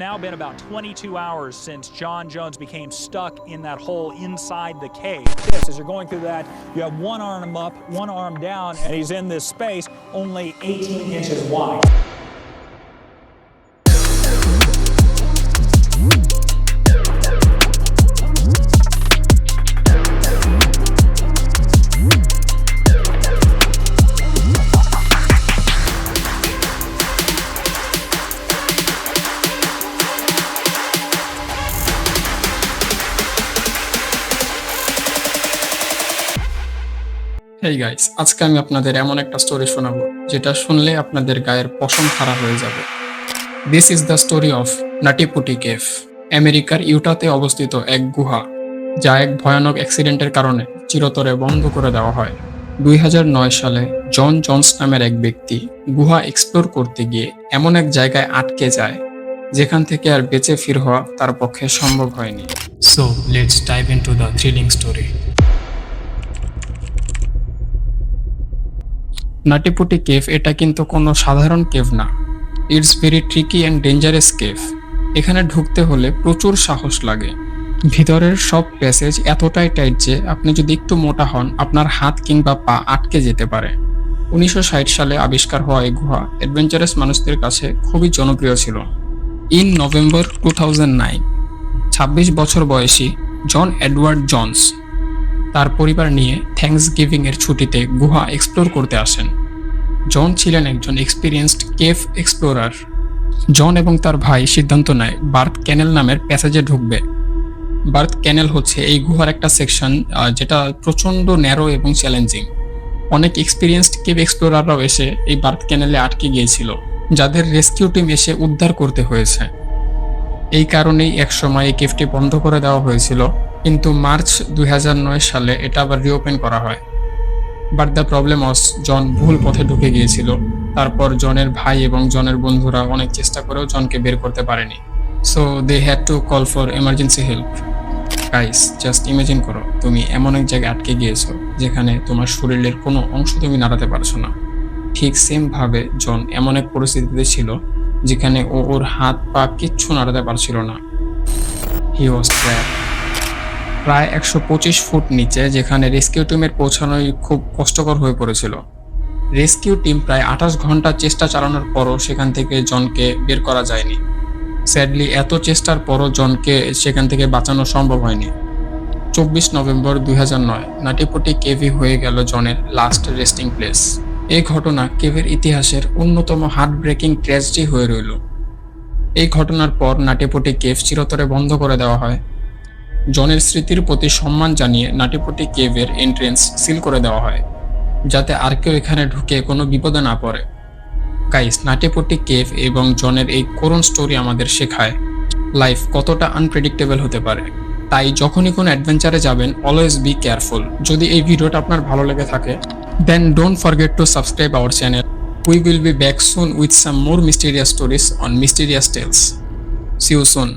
now been about 22 hours since Jon Jones became stuck in that hole inside the cave. As you're going through that, you have one arm up, one arm down, and he's in this space only 18 inches wide. Hey guys, আজকে আমি আপনাদের এমন একটা story শোনাবো যেটা শুনলে আপনাদের গায়ের পশম খাড়া হয়ে যাবে। This is the story of nutty putty cave. আমেরিকার ইউটাতে অবস্থিত এক গুহা, যা এক ভয়ানক অ্যাক্সিডেন্টের কারণে চিরতরে বন্ধ করে দেওয়া হয়। 2009 সালে জন জনস নামের এক ব্যক্তি গুহা এক্সপ্লোর করতে গিয়ে এমন এক জায়গায় আটকে যায় যেখান থেকে আর বেঁচে ফির হওয়া তার পক্ষে সম্ভব হয়নি। So let's dive into the thrilling story. Nutty কেভ এটা কিন্তু কোনো সাধারণ কেভ না। It's very tricky and dangerous cave. এখানে ঢুকতে হলে প্রচুর সাহস লাগে। ভিতরের সব প্যাসেজ এতটাই টাইট যে আপনি যদি একটু মোটা হন আপনার হাত কিংবা পা আটকে যেতে পারে। 1960 সালে আবিষ্কার হওয়া এই গুহা অ্যাডভেঞ্চারাস মানুষদের কাছে খুবই জনপ্রিয় ছিল। ইন নভেম্বর 2009, 26 বছর বয়সী জন এডওয়ার্ড জনস তার পরিবার নিয়ে থ্যাঙ্কসগিভিং এর ছুটিতে গুহা এক্সপ্লোর করতে আসেন। জন ছিলেন একজন এক্সপিরিয়েন্সড কেভ এক্সপ্লোরার। জন এবং তার ভাই সিদ্ধান্ত নেয় বার্থ ক্যানেল নামের প্যাসেজে ঢুকবে। বার্থ ক্যানেল হচ্ছে এই গুহার একটা সেকশন যেটা প্রচণ্ড ন্যারো এবং চ্যালেঞ্জিং। অনেক এক্সপিরিয়েন্সড কেভ এক্সপ্লোরাররাও এসে এই বার্থ ক্যানেলে আটকে গিয়েছিল, যাদের রেস্কিউ টিম এসে উদ্ধার করতে হয়েছে। এই কারণেই একসময় এই কেভটি বন্ধ করে দেওয়া হয়েছিল, কিন্তু মার্চ 2009 সালে এটা আবার রিওপেন করা হয়। বাট দ্য প্রবলেম ওয়াজ জন ভুল পথে ঢুকে গিয়েছিল। তারপর জনের ভাই এবং জনের বন্ধুরা অনেক চেষ্টা করেও জনকে বের করতে পারেনি। So they had to call for emergency help. Guys, just imagine করো তুমি এমন এক জায়গায় আটকে গিয়েছো যেখানে তোমার শরীরের কোনো অংশ তুমি নাড়াতে পারছো না। ঠিক সেম ভাবে জন এমন এক পরিস্থিতিতে ছিল যেখানে ওর হাত পা কিচ্ছু নাড়াতে পারছিল না। হি ওয়াজ ট্র্যাপড প্রায় 125 ফুট নিচে, যেখানে রেস্কিউ টিমের পৌঁছানোই খুব কষ্টকর হয়ে পড়েছিল। রেস্কিউ টিম প্রায় 28 ঘন্টা চেষ্টা চালানোর পরও সেখান থেকে জনকে বের করা যায়নি। স্যাডলি এত চেষ্টার পরও জনকে সেখান থেকে বাঁচানো সম্ভব হয়নি। 24 নভেম্বর 2009 নাটিপুটি কেভই হয়ে গেল জনের লাস্ট রেস্টিং প্লেস। এই ঘটনা কেভের ইতিহাসের অন্যতম হার্ট ব্রেকিং ট্র্যাজেডি হয়ে রইল। এই ঘটনার পর নাটিপুটি কেভ চিরতরে বন্ধ করে দেওয়া হয়। জনের স্মৃতির প্রতি সম্মান জানিয়ে নাটিপুটি কেভের এন্ট্রেন্স সিল করে দেওয়া হয়, যাতে আর কেউ এখানে ঢুকে কোনো বিপদে না পড়ে। গাইস, নাটিপুটি কেভ এবং জনের এই করুণ স্টোরি আমাদের শেখায় লাইফ কতটা আনপ্রেডিক্টেবল হতে পারে। তাই যখনই কোনো অ্যাডভেঞ্চারে যাবেন, অলওয়েজ বি কেয়ারফুল। যদি এই ভিডিওটা আপনার ভালো লেগে থাকে, then don't forget to subscribe our channel. We will be back soon with some more mysterious stories on mysterious tales. See you soon.